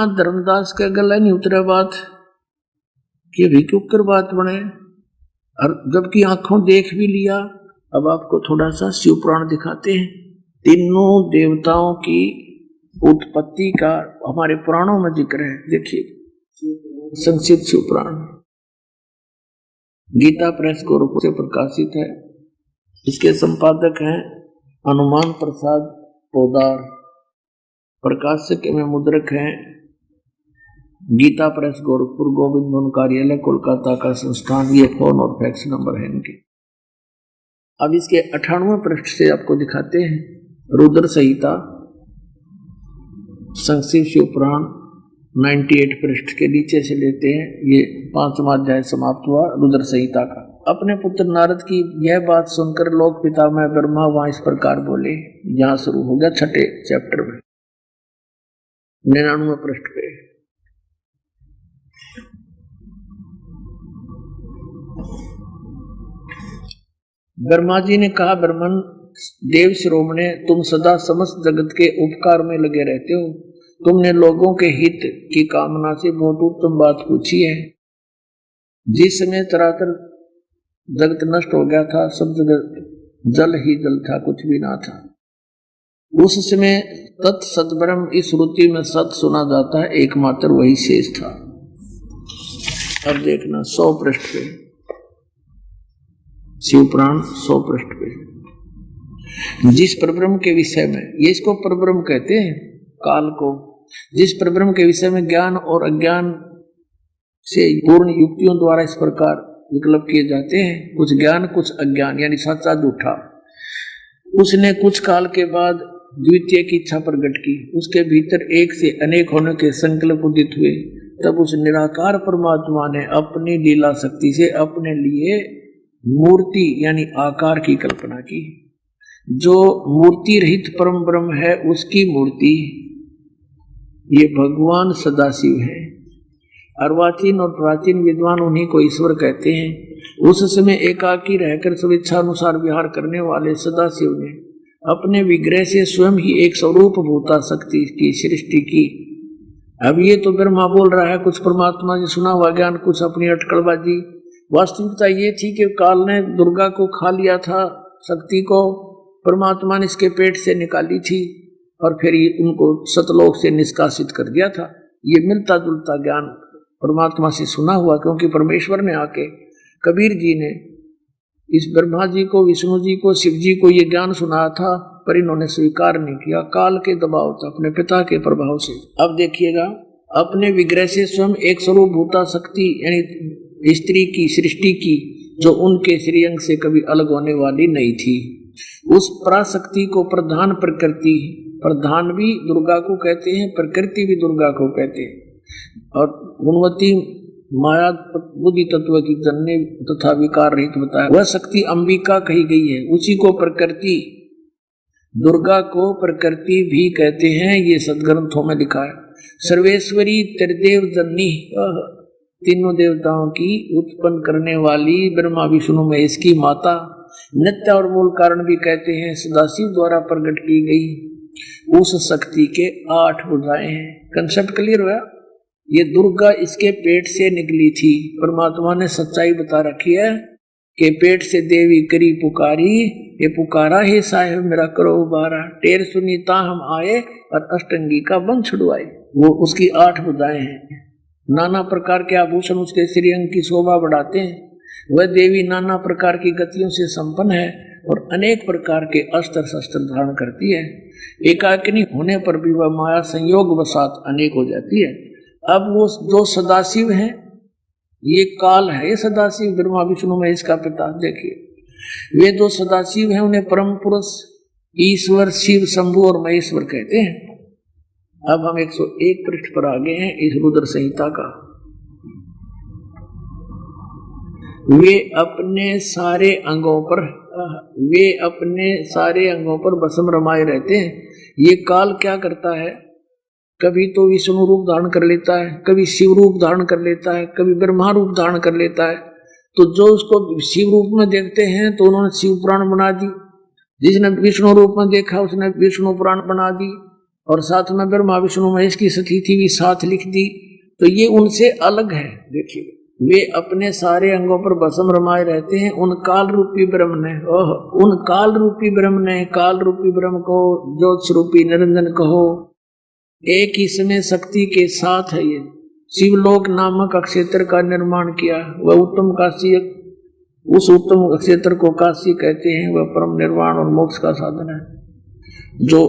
यहाँ धर्मदास के गला नहीं उतरा बात कि अभी क्यों कर बात बने, और जबकि आंखों देख भी लिया। अब आपको थोड़ा सा शिव पुराण दिखाते हैं। तीनों देवताओं की उत्पत्ति का हमारे पुराणों में जिक्र है। देखिए संक्षिप्त शिव पुराण गीता प्रेस गोरखपुर से प्रकाशित है। इसके संपादक हैं हनुमान प्रसाद पोदार, प्रकाशक में मुद्रक हैं गीता प्रेस गोरखपुर, गोविंद भवन कार्यालय कोलकाता का संस्थान। ये फोन और फैक्स नंबर है इनके। अब इसके 98वें पृष्ठ से आपको दिखाते हैं। रुद्र संहिता संक्षिप्त शिव पुराण 98 पृष्ठ के नीचे से लेते हैं। ये 5वां अध्याय समाप्त हुआ रुद्र संहिता का। अपने पुत्र नारद की यह बात सुनकर लोक पितामह ब्रह्मा वहां इस प्रकार बोले। यहां शुरू हो गया 6ठे चैप्टर में 99वें पृष्ठ पे। ब्रह्मा जी ने कहा, ब्रह्मन देव शिरोमणे, तुम सदा समस्त जगत के उपकार में लगे रहते हो। तुमने लोगों के हित की कामना से बहुत उत्तम बात पूछी है। जिस समय चराचर जगत नष्ट हो गया था, सब जगह जल ही जल था, कुछ भी ना था। उस समय तत् सद्ब्रह्म इस श्रुति में सत सुना जाता है, एकमात्र वही शेष था। अब देखना 100 पृष्ठ पे शिव पुराण 100 पृष्ठ पे। जिस परब्रह्म के विषय में, ये इसको परब्रह्म कहते हैं काल को, जिस परब्रह्म के विषय में ज्ञान और अज्ञान से पूर्ण युक्तियों द्वारा इस प्रकार विकल्प किए जाते हैं, कुछ ज्ञान कुछ अज्ञान, यानी सच्चा झूठा। उसने कुछ काल के बाद द्वितीय की इच्छा प्रकट की। उसके भीतर एक से अनेक होने के संकल्प उदित हुए। तब उस निराकार परमात्मा ने अपनी लीला शक्ति से अपने लिए मूर्ति यानी आकार की कल्पना की। जो मूर्ति रहित परम ब्रह्म है उसकी मूर्ति ये भगवान सदाशिव है। अर्वाचीन और प्राचीन विद्वान उन्हीं को ईश्वर कहते हैं। उस समय एकाकी रहकर स्वेच्छा अनुसार विहार करने वाले सदाशिव ने अपने विग्रह से स्वयं ही एक स्वरूप भूता शक्ति की सृष्टि की। अब ये तो ब्रह्मा बोल रहा है, कुछ परमात्मा ने सुना हुआ ज्ञान, कुछ अपनी अटकलबाजी। वास्तविकता ये थी कि काल ने दुर्गा को खा लिया था, शक्ति को परमात्मा ने इसके पेट से निकाली थी और फिर उनको सतलोक से निष्कासित कर दिया था। ये मिलता जुलता ज्ञान परमात्मा से सुना हुआ, क्योंकि परमेश्वर ने आके कबीर जी ने इस ब्रह्मा जी को, विष्णु जी को, शिव जी को ये ज्ञान सुनाया था, पर इन्होंने स्वीकार नहीं किया काल के दबाव से, अपने पिता के प्रभाव से। अब देखिएगा, अपने विग्रह से स्वयं एक स्वरूप भूता शक्ति यानी स्त्री की सृष्टि की, जो उनके श्रीअंग से कभी अलग होने वाली नहीं थी। उस पराशक्ति को प्रधान प्रकृति, प्रधान भी दुर्गा को कहते हैं, प्रकृति भी दुर्गा को कहते हैं, और गुणवती माया बुद्धि तत्व की जननी तथा विकार रहित बताया। वह शक्ति अंबिका कही गई है। उसी को प्रकृति, दुर्गा को प्रकृति भी कहते हैं, ये सदग्रंथों में लिखा है। सर्वेश्वरी त्रिदेव जननी, तीनों देवताओं की उत्पन्न करने वाली ब्रह्मा विष्णु महेश की माता, नित्य और मूल कारण भी कहते हैं, सदाशिव द्वारा प्रकट की गई उस शक्ति के 8 भुजाएं हैं। कंसेप्ट क्लियर हुआ? ये दुर्गा इसके पेट से निकली थी। परमात्मा ने सच्चाई बता रखी है कि पेट से देवी करी पुकारी, ये पुकारा है साहेब मेरा करो उबारा, टेर सुनीता हम आए और अष्टंगी का बन छुड़वाए। वो उसकी 8 भुजाएं हैं। नाना प्रकार के आभूषण उसके श्रीअंग की शोभा बढ़ाते हैं। वह देवी नाना प्रकार की गतियों से संपन्न है और अनेक प्रकार के अस्त्र शस्त्र धारण करती है। एकाकिनी होने पर भी वह माया संयोग वसात अनेक हो जाती है। अब वो जो सदाशिव है, ये काल है, ये सदाशिव ब्रह्मा विष्णु महेश का पिता। देखिए वे जो सदाशिव हैं उन्हें परम पुरुष ईश्वर शिव शंभु और महेश्वर कहते हैं। अब हम 101 पृष्ठ पर आ गए हैं इस रुद्र संहिता का। वे अपने सारे अंगों पर भस्म रमाए रहते हैं। ये काल क्या करता है, कभी तो विष्णु रूप धारण कर लेता है, कभी शिव रूप धारण कर लेता है, कभी ब्रह्मा रूप धारण कर लेता है। तो जो उसको शिव रूप में देखते हैं तो उन्होंने शिव पुराण बना दी, जिसने विष्णु रूप में देखा उसने विष्णु पुराण बना दी, और साथ में ब्रह्मा विष्णु महेश की स्थिति भी साथ लिख दी, तो ये उनसे अलग है। देखिए वे अपने सारे अंगों पर भस्म रमाए रहते हैं उन काल रूपी ब्रह्म ने। उन काल रूपी ब्रह्म ने, काल रूपी ब्रह्म को ज्योत स्वरूपी निरंजन कहो, एक ही समय शक्ति के साथ है। ये शिवलोक नामक क्षेत्र का निर्माण किया। वह उत्तम काशी, उस उत्तम क्षेत्र को काशी कहते हैं। वह परम निर्वाण और मोक्ष का साधन है जो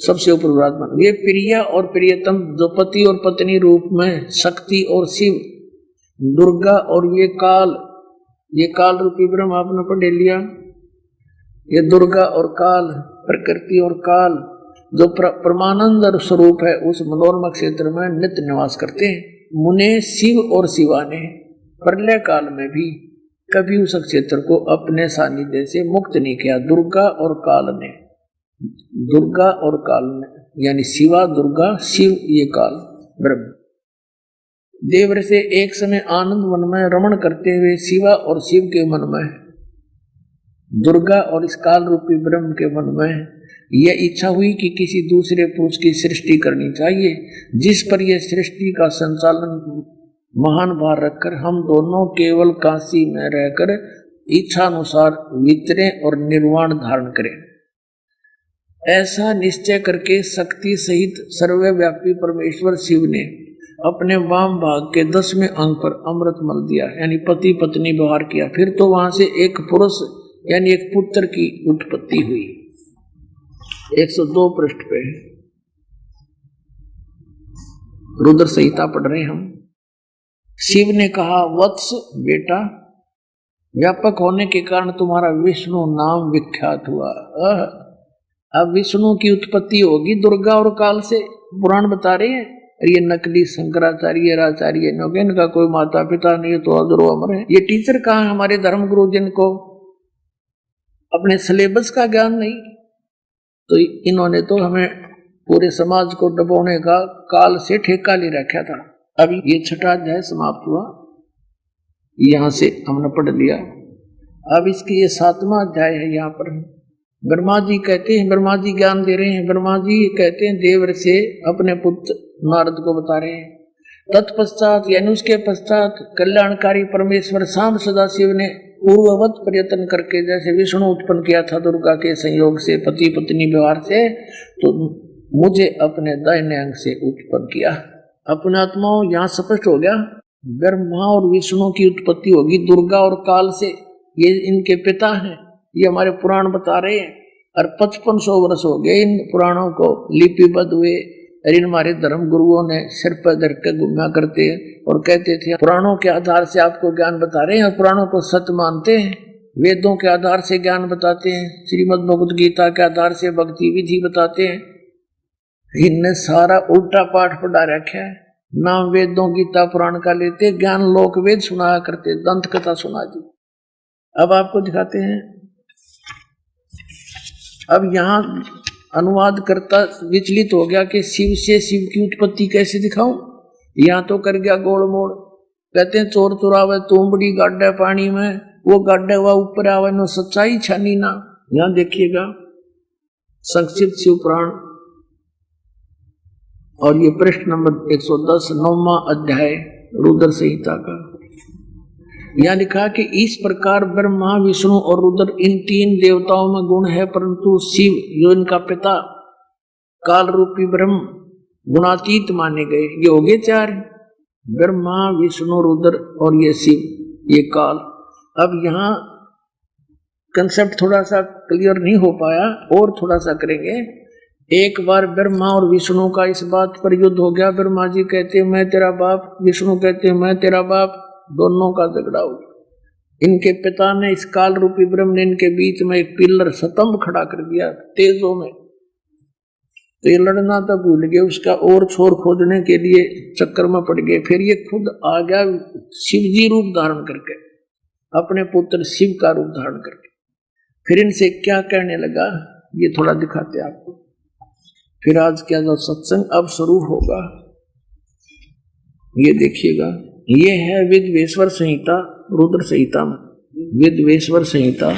सबसे ऊपर विराजमान। ये प्रिया और प्रियतम जो पति और पत्नी रूप में शक्ति और शिव, दुर्गा और ये काल रूपी ब्रह्म आपने पढ़ लिया। ये दुर्गा और काल, प्रकृति और काल जो परमानंद स्वरूप है उस मनोरमा क्षेत्र में नित्य निवास करते हैं। मुने शिव और शिवा ने प्रलय काल में भी कभी उस क्षेत्र को अपने सानिध्य से मुक्त नहीं किया। दुर्गा और काल ने, यानी शिवा दुर्गा शिव ये काल ब्रह्म देवर से एक समय आनंद मन में रमण करते हुए शिवा और शिव के मन में, दुर्गा और इस काल रूपी ब्रह्म के मन में यह इच्छा हुई कि किसी दूसरे पुरुष की सृष्टि करनी चाहिए, जिस पर यह सृष्टि का संचालन महान भार रखकर हम दोनों केवल काशी में रहकर इच्छा अनुसार विचरें और निर्वाण धारण करें। ऐसा निश्चय करके शक्ति सहित सर्वव्यापी परमेश्वर शिव ने अपने वाम भाग के 10वें अंग पर अमृत मल दिया, यानी पति पत्नी व्यवहार किया। फिर तो वहां से एक पुरुष यानी एक पुत्र की उत्पत्ति हुई। 102 पृष्ठ पे रुद्र संहिता पढ़ रहे हम। शिव ने कहा, वत्स बेटा, व्यापक होने के कारण तुम्हारा विष्णु नाम विख्यात हुआ। अब विष्णु की उत्पत्ति होगी दुर्गा और काल से, पुराण बता रहे हैं। ये नकली शंकराचार्य आचार्य इनका कोई माता पिता नहीं, तो अधरो अमर है। ये टीचर कहाँ हमारे धर्म गुरु, जिनको अपने सिलेबस का ज्ञान नहीं, तो इन्होंने तो हमें पूरे समाज को डबोने का काल से ठेका ले रखा था। अभी ये 6वां अध्याय समाप्त हुआ, यहां से हमने पढ़ लिया। अब इसकी ये 7वां अध्याय है। यहाँ पर ब्रह्मा जी कहते हैं, ब्रह्मा जी ज्ञान दे रहे हैं। ब्रह्मा जी कहते हैं देवर से अपने पुत्र नारद को बता रहे हैं। तत्पश्चात यानी उसके पश्चात कल्याणकारी परमेश्वर शाम सदाशिव ने पूर्ववत प्रयत्न करके, जैसे विष्णु उत्पन्न किया था दुर्गा के संयोग से पति पत्नी व्यवहार से, तो मुझे अपने दाहिने अंग से उत्पन्न किया। अपने आत्माओं यहाँ स्पष्ट हो गया, ब्रह्मा और विष्णु की उत्पत्ति होगी दुर्गा और काल से। ये इनके पिता हैं, ये हमारे पुराण बता रहे हैं। और 5500 वर्ष हो गए इन पुराणों को लिपिबद्ध हुए। और इन हमारे धर्म गुरुओं ने सिर पर धर के घूमा करते हैं और कहते थे पुराणों के आधार से आपको ज्ञान बता रहे हैं, और पुराणों को सत्य मानते हैं। वेदों के आधार से ज्ञान बताते हैं, श्रीमद् भगवद गीता के आधार से भक्ति विधि बताते हैं। इनने सारा उल्टा पाठ पढ़ा रखा है। नाम वेदों गीता पुराण का लेते, ज्ञान लोक वेद सुनाया करते, दंत कथा सुना दी। अब आपको दिखाते हैं। अब यहाँ अनुवाद करता विचलित हो गया कि शिव से शिव की उत्पत्ति कैसे दिखाऊं। यहाँ तो कर गया गोल मोड़। कहते हैं चोर चुरावे तुमबड़ी गाड्डा पानी में, वो गाड्डा हुआ ऊपर आवे नो सच्चाई छानी ना। यहाँ देखिएगा संक्षिप्त शिव पुराण और ये पृष्ठ नंबर 110 9वां अध्याय रुद्र संहिता का। यहाँ लिखा कि इस प्रकार ब्रह्मा विष्णु और रुद्र इन 3 देवताओं में गुण है, परंतु शिव जो इनका पिता काल रूपी ब्रह्म गुणातीत माने गए। ये हो गए 4, ब्रह्मा विष्णु रुद्र और ये शिव ये काल। अब यहाँ कंसेप्ट थोड़ा सा क्लियर नहीं हो पाया, और थोड़ा सा करेंगे। एक बार ब्रह्मा और विष्णु का इस बात पर युद्ध हो गया। ब्रह्मा जी कहते हैं मैं तेरा बाप, विष्णु कहते हैं मैं तेरा बाप, दोनों का झगड़ा हो। इनके पिता ने, इस काल रूपी ब्रह्म ने इनके बीच में एक पिलर स्तंभ खड़ा कर दिया तेजों में। तो ये लड़ना तो भूल गए, उसका और छोर खोजने के लिए चक्कर में पड़ गए। फिर ये खुद आ गया शिवजी रूप धारण करके, अपने पुत्र शिव का रूप धारण करके। फिर इनसे क्या कहने लगा ये थोड़ा दिखाते आपको। फिर आज क्या जो सत्संग अब शुरू होगा ये देखिएगा। ये है विद्वेश्वर संहिता, रुद्र संहिता में विद्वेश्वर संहिता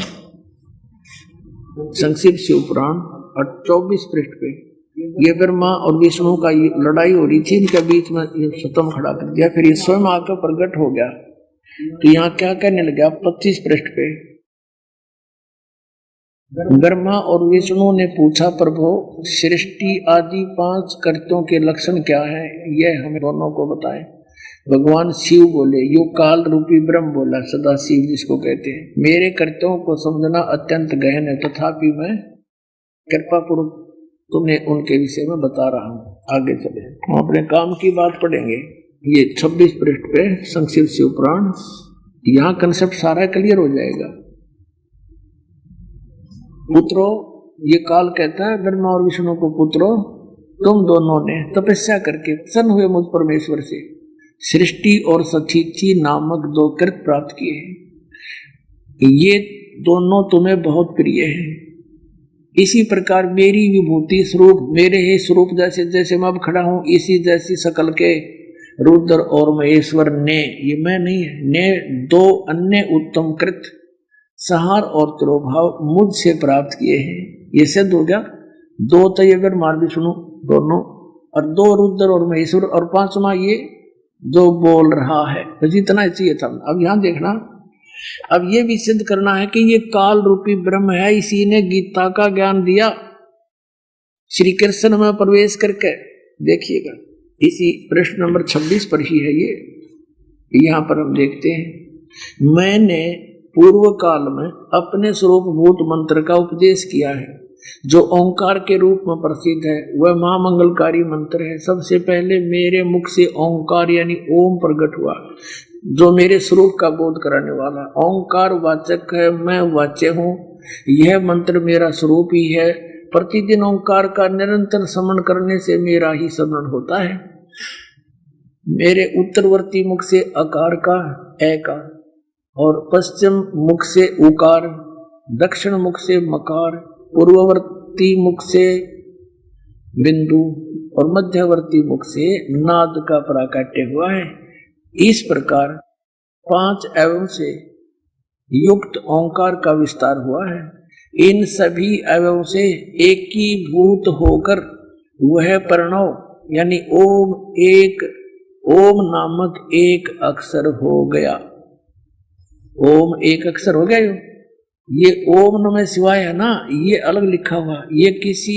संक्षिप्त शिव पुराण और 24 पृष्ठ पे ये ब्रह्मा और विष्णु का ये लड़ाई हो रही थी, इनके बीच में ये सतम खड़ा कर दिया। फिर ये स्वयं आकर प्रकट हो गया। तो यहाँ क्या कहने लगा 25 पृष्ठ पे, ब्रह्मा और विष्णु ने पूछा, प्रभु सृष्टि आदि 5 कर्तों के लक्षण क्या है, यह हमें दोनों को बताएं। भगवान शिव बोले, यो काल रूपी ब्रह्म बोला, सदा शिव जिसको कहते हैं, मेरे कर्तव्यों को समझना अत्यंत गहन है, तथापि मैं कृपा पूर्वक तुम्हें उनके विषय में बता रहा हूँ। आगे चले, हम अपने काम की बात पढ़ेंगे। ये 26 पृष्ठ पे संक्षिप्त शिव पुराण, यहाँ कंसेप्ट सारा क्लियर हो जाएगा। पुत्रो, ये काल कहता है ब्रह्मा और विष्णु को, पुत्रो तुम दोनों ने तपस्या करके प्रसन्न हुए मुझ परमेश्वर से सृष्टि और सथीची नामक 2 कृत प्राप्त किए हैं। ये दोनों तुम्हें बहुत प्रिय हैं। इसी प्रकार मेरी विभूति स्वरूप, मेरे ही स्वरूप जैसे जैसे मैं अब खड़ा हूं, इसी जैसी सकल के रुद्र और महेश्वर ने, ये मैं नहीं है, ने 2 अन्य उत्तम कृत सहार और तिरोभाव मुझसे प्राप्त किए हैं। ये सिद्ध हो गया। 2 तो ये ब्रह्मा विष्णु दोनों, और 2 रुद्र और महेश्वर, और 5वां ये जो बोल रहा है। तो जितना चाहिए था। अब यहां देखना, अब ये भी सिद्ध करना है कि ये काल रूपी ब्रह्म है, इसी ने गीता का ज्ञान दिया श्री कृष्ण में प्रवेश करके। देखिएगा इसी पृष्ठ नंबर 26 पर ही है ये। यहां पर हम देखते हैं, मैंने पूर्व काल में अपने स्वरूप भूत मंत्र का उपदेश किया है, जो ओंकार के रूप में प्रसिद्ध है। वह महामंगलकारी मंत्र है। सबसे पहले मेरे मुख से ओंकार यानी ओम प्रकट हुआ, जो मेरे स्वरूप का बोध कराने वाला। ओंकार वाचक है, मैं वाच्य हूँ। यह मंत्र मेरा स्वरूप ही है। प्रतिदिन ओंकार का निरंतर स्मरण करने से मेरा ही स्मरण होता है। मेरे उत्तरवर्ती मुख से अकार का एकार, और पश्चिम मुख से उकार, दक्षिण मुख से मकार, पूर्ववर्ती मुख से बिंदु और मध्यवर्ती मुख से नाद का प्राकट्य हुआ है। इस प्रकार 5 अवयव से युक्त ओंकार का विस्तार हुआ है। इन सभी अवयव से एकीभूत होकर वह प्रणव यानी ओम नामक एक अक्षर हो गया। ओम एक अक्षर हो गया। ये ओम नमः शिवाय है ना, ये अलग लिखा हुआ, ये किसी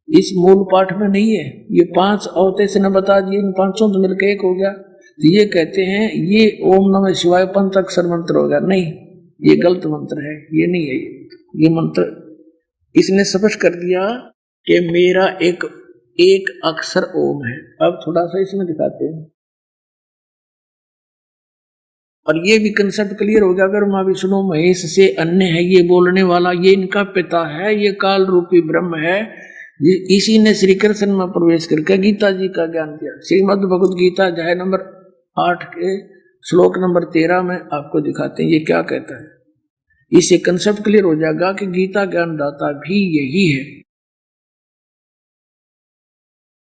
इस मूल पाठ में नहीं है। ये 5 अवते से न बता दिए, इन 5 तो मिलकर एक हो गया। तो ये कहते हैं ये ओम नमः शिवाय 5 अक्षर मंत्र हो गया। नहीं, ये गलत मंत्र है, ये नहीं है। ये मंत्र इसने स्पष्ट कर दिया कि मेरा एक अक्षर ओम है। अब थोड़ा सा इसमें दिखाते हैं, और ये भी कंसेप्ट क्लियर हो गया। ब्रह्मा विष्णु महेश से अन्य है ये बोलने वाला, ये इनका पिता है, ये काल रूपी ब्रह्म है। इसी ने श्री कृष्ण में प्रवेश करके गीता जी का ज्ञान दिया। श्रीमद् भगवद गीता अध्याय नंबर 8 के श्लोक नंबर 13 में आपको दिखाते हैं ये क्या कहता है। इससे कंसेप्ट क्लियर हो जाएगा कि गीता ज्ञान दाता भी यही है।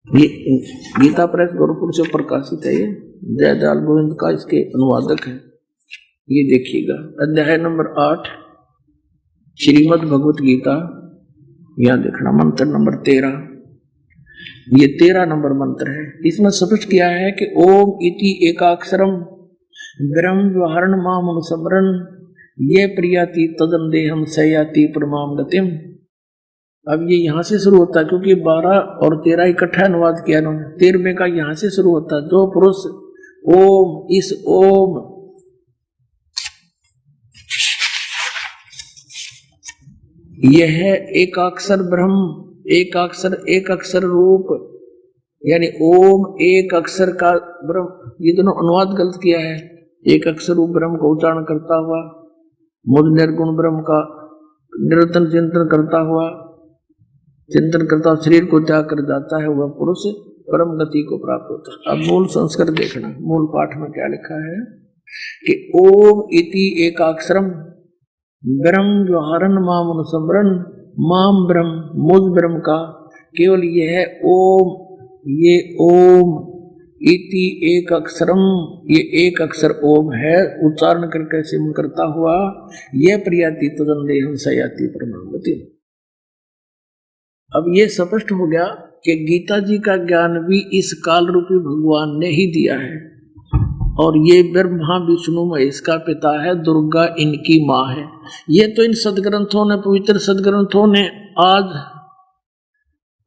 ये गीता प्रेस गोरखपुर से प्रकाशित है। ये जयदयाल गोविंद का इसके अनुवादक है। ये देखिएगा अध्याय नंबर 8 श्रीमद् भगवत गीता, यहां देखना मंत्र नंबर 13। ये 13 नंबर मंत्र है। इसमें स्पष्ट किया है कि ओम इति एकाक्षरम ब्रह्म व्यवहारण माम अनुस्मरण ये प्रियाति तदन्देहम सयाति परमाम गतिम। अब ये यहां से शुरू होता है, क्योंकि 12 और 13 इकट्ठा अनुवाद किया उन्होंने। 13वें का यहां से शुरू होता है। जो पुरुष ओम, इस ओम यह एकाक्षर ब्रह्म, एक अक्षर रूप यानी ओम एक अक्षर का ब्रह्म, ये दोनों अनुवाद गलत किया है। एक अक्षर रूप ब्रह्म को उच्चारण करता हुआ, मुझ निर्गुण ब्रह्म का निरंतर चिंतन करता शरीर को त्याग कर जाता है, वह पुरुष परम गति को प्राप्त होता है। अब मूल संस्कृत देखना, मूल पाठ में क्या लिखा है कि ओम इति एकाक्षरम ब्रह्म व्यवहारन माम अनुस्मरण, माम ब्रह्म मुझ ब्रह्म का केवल यह ओम, ये ओम इति एक अक्षरम, ये एक अक्षर ओम है, उच्चारण करके सिमरण करता हुआ यह प्रियाति तदन्देहम सयाति परमागति। अब ये स्पष्ट हो गया कि गीता जी का ज्ञान भी इस काल रूपी भगवान ने ही दिया है, और ये ब्रह्मा विष्णु महेश का पिता है, दुर्गा इनकी माँ है। ये तो इन सदग्रंथों ने, पवित्र सदग्रंथों ने आज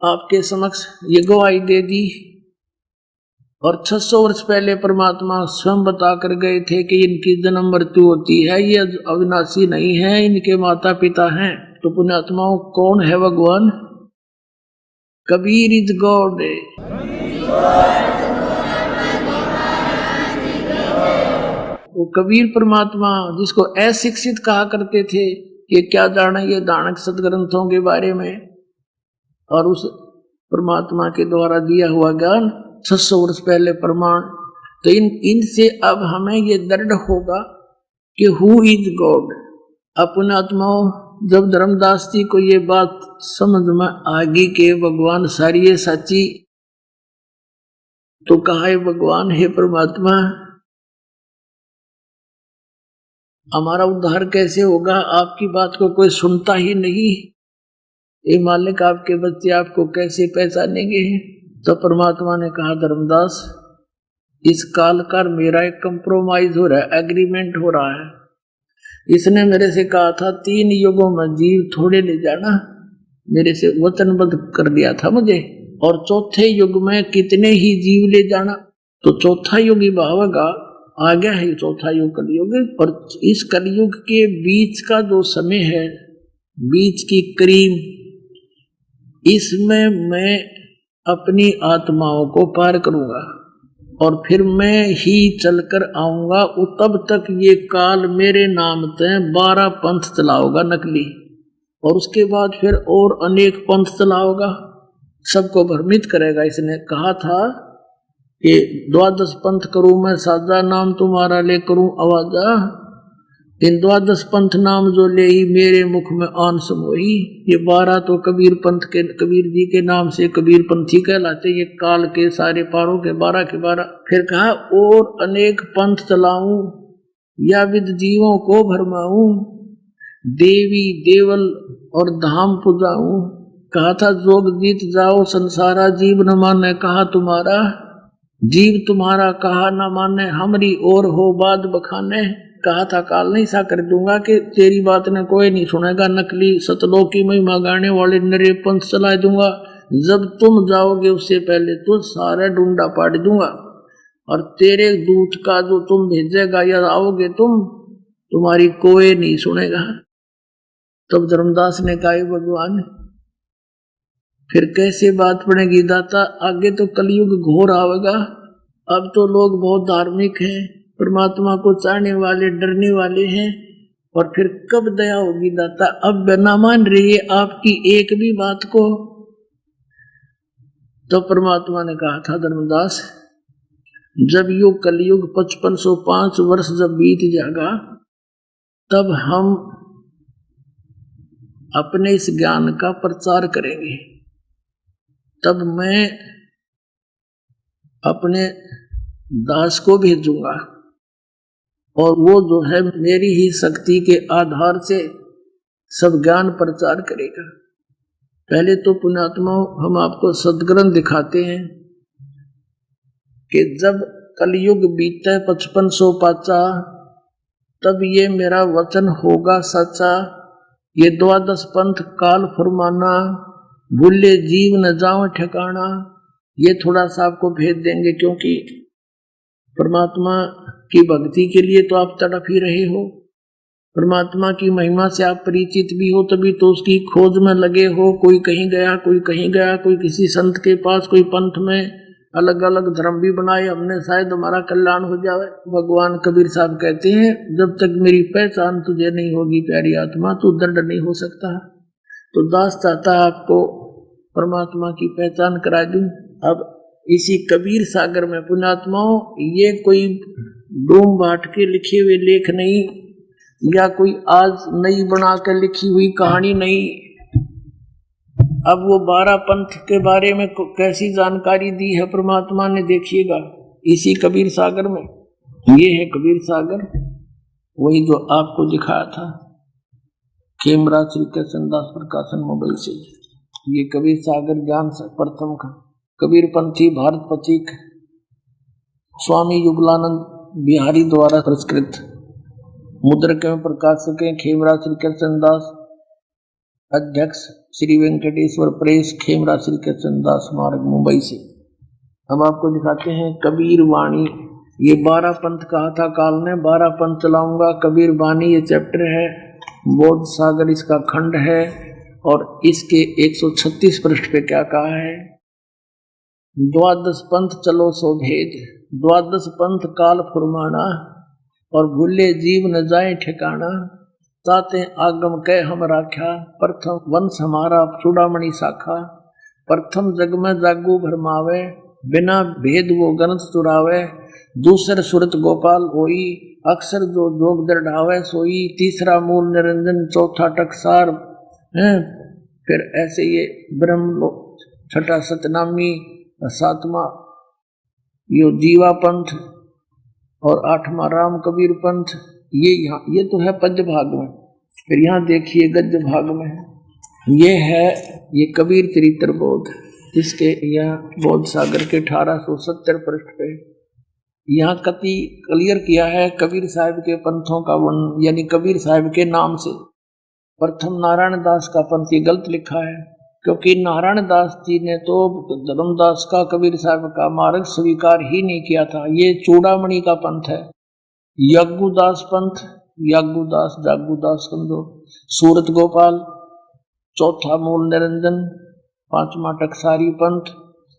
आपके समक्ष ये गवाही दे दी। और 600 वर्ष पहले परमात्मा स्वयं बता कर गए थे कि इनकी जन्म मृत्यु होती है, ये अविनाशी नहीं है, इनके माता पिता हैं। तो पुण्यात्माओं, कौन है भगवान? Kabir is God. वो कबीर परमात्मा जिसको अशिक्षित कहा करते थे, ये क्या जाने ये दानक सदग्रंथों के बारे में, और उस परमात्मा के द्वारा दिया हुआ ज्ञान 600 वर्ष पहले प्रमाण। तो इनसे अब हमें ये दृढ़ होगा कि हु इज गॉड। अपने आत्माओं, जब धर्मदास जी को ये बात समझ में आ गई कि भगवान सारी है सच्ची, तो कहा है भगवान, हे परमात्मा, हमारा उद्धार कैसे होगा? आपकी बात को कोई सुनता ही नहीं। ये मालिक, आपके बच्चे आपको कैसे पहचानेंगे? तो परमात्मा ने कहा, धर्मदास, इस काल का मेरा एक कंप्रोमाइज हो रहा है, एग्रीमेंट हो रहा है। इसने मेरे से कहा था 3 युगों में जीव थोड़े ले जाना, मेरे से वचनबद्ध कर दिया था मुझे, और चौथे युग में कितने ही जीव ले जाना। तो चौथा युग ही भावेगा, आ गया है चौथा युग, कलयुग। और इस कलयुग के बीच का जो समय है, बीच की करीब, इसमें मैं अपनी आत्माओं को पार करूंगा और फिर मैं ही चलकर आऊंगा। तब तक ये काल मेरे नाम से 12 पंथ चलाओगा नकली, और उसके बाद फिर और अनेक पंथ चलाओगा, सबको भ्रमित करेगा। इसने कहा था कि 12 पंथ करूं मैं साजा, नाम तुम्हारा ले करूं आवाजा। इन 12 पंथ नाम जो ले ही मेरे मुख में आन समोही। ये 12 तो कबीर पंथ के, कबीर जी के नाम से कबीर पंथी कहलाते। ये काल के सारे पारों के 12 के 12। फिर कहा, और अनेक पंथ चलाऊं या विद जीवों को भरमाऊं, देवी देवल और धाम पुजाऊं। कहा था, जोग जीत जाओ संसारा, जीव न माने कहा तुम्हारा, जीव तुम्हारा कहा न माने, हमरी और हो बात बखाने। कहा था, काल नहीं सा कर दूंगा कि तेरी बात ने कोई नहीं सुनेगा, नकली सतलोक की महिमा गाने वाले नरे पंथ चला दूंगा। जब तुम जाओगे उससे पहले तो सारा डूंडा पाट दूंगा, और तेरे दूत का जो तुम भेजेगा या आओगे तुम, तुम्हारी कोई नहीं सुनेगा। तब धर्मदास ने कहा, भगवान फिर कैसे बात पड़ेगी दाता? आगे तो कलयुग घोर आवेगा। अब तो लोग बहुत धार्मिक हैं, परमात्मा को चाहने वाले, डरने वाले हैं, और फिर कब दया होगी दाता? अब न मान रही है आपकी एक भी बात को। तो परमात्मा ने कहा था, धर्मदास, जब युग कलयुग 5505 वर्ष जब बीत जाएगा, तब हम अपने इस ज्ञान का प्रचार करेंगे। तब मैं अपने दास को भेजूंगा, और वो जो है मेरी ही शक्ति के आधार से सब ज्ञान प्रचार करेगा। पहले तो पुण्यात्मा, हम आपको सदग्रंथ दिखाते हैं कि जब कलयुग बीते 5505, तब ये मेरा वचन होगा सच्चा। ये 12 पंथ काल फरमाना, भूले जीव न जाओ ठिकाना, ये थोड़ा सा आपको भेज देंगे, क्योंकि परमात्मा की भक्ति के लिए तो आप तड़प ही रहे हो, परमात्मा की महिमा से आप परिचित भी हो, तभी तो उसकी खोज में लगे हो। कोई कहीं गया, कोई कहीं गया, कोई किसी संत के पास, कोई पंथ में, अलग अलग धर्म भी बनाए हमने, शायद हमारा कल्याण हो जाए। भगवान कबीर साहब कहते हैं, जब तक मेरी पहचान तुझे नहीं होगी प्यारी आत्मा, तू दृढ़ नहीं हो सकता। तो दास चाहता आपको परमात्मा की पहचान करा दूं। अब इसी कबीर सागर में पुण्यात्माओं, ये कोई डूम बाट के लिखे हुए लेख नहीं, या कोई आज नई बना कर लिखी हुई कहानी नहीं। अब वो 12 पंथ के बारे में कैसी जानकारी दी है परमात्मा ने, देखिएगा इसी कबीर सागर में। ये है कबीर सागर, वही जो आपको दिखाया था कैमरा श्री कृष्णदास प्रकाशन मोबाइल से। ये कबीर सागर ज्ञान प्रथम का कबीर पंथी भारत पथिक स्वामी युगलानंद बिहारी द्वारा पुरस्कृत, मुद्रक एवं प्रकाशक खेमराज श्री कृष्ण दास, अध्यक्ष श्री वेंकटेश्वर प्रेस, खेमराज श्री कृष्ण दास मार्ग, मुंबई से। अब आपको दिखाते हैं कबीर वाणी। ये 12 पंथ कहा था काल ने, 12 पंथ चलाऊंगा। कबीर वाणी ये चैप्टर है, बोध सागर इसका खंड है, और इसके 136 पृष्ठ पे क्या कहा है? द्वादश पंथ चलो सो भेद, द्वादश पंथ काल फुरमाना, और भूले जीव न जाए ठिकाना, ताते आगम कह हम राख्या, प्रथम वंश हमारा चूड़ामणि शाखा, प्रथम जग में जागू भरमावे, बिना भेद वो गणत चुरावे, दूसर सुरत गोपाल होई, अक्षर जो जोग दृढ़ावे सोई, तीसरा मूल निरंजन, चौथा टकसार है। फिर ऐसे ये ब्रह्म, छठा सतनामी, सातवां यो जीवा पंथ, और 8वां राम कबीर पंथ। ये यहाँ ये तो है पद्य भाग में। फिर यहाँ देखिए गद्य भाग में ये है, ये कबीर चरित्र बोध, इसके यह बोध सागर के 1870 पृष्ठ पे यहाँ कति क्लियर किया है कबीर साहिब के पंथों का वर्णन, यानी कबीर साहिब के नाम से। प्रथम नारायण दास का पंथ ये गलत लिखा है, क्योंकि नारायण दास जी ने तो धर्मदास का कबीर साहब का मार्ग स्वीकार ही नहीं किया था। ये चूड़ामणि का पंथ है। यज्ञुदास पंथ, यज्ञुदास जागुदास कंदो, सूरत गोपाल, चौथा मूल निरंजन, 5वां टकसारी पंथ,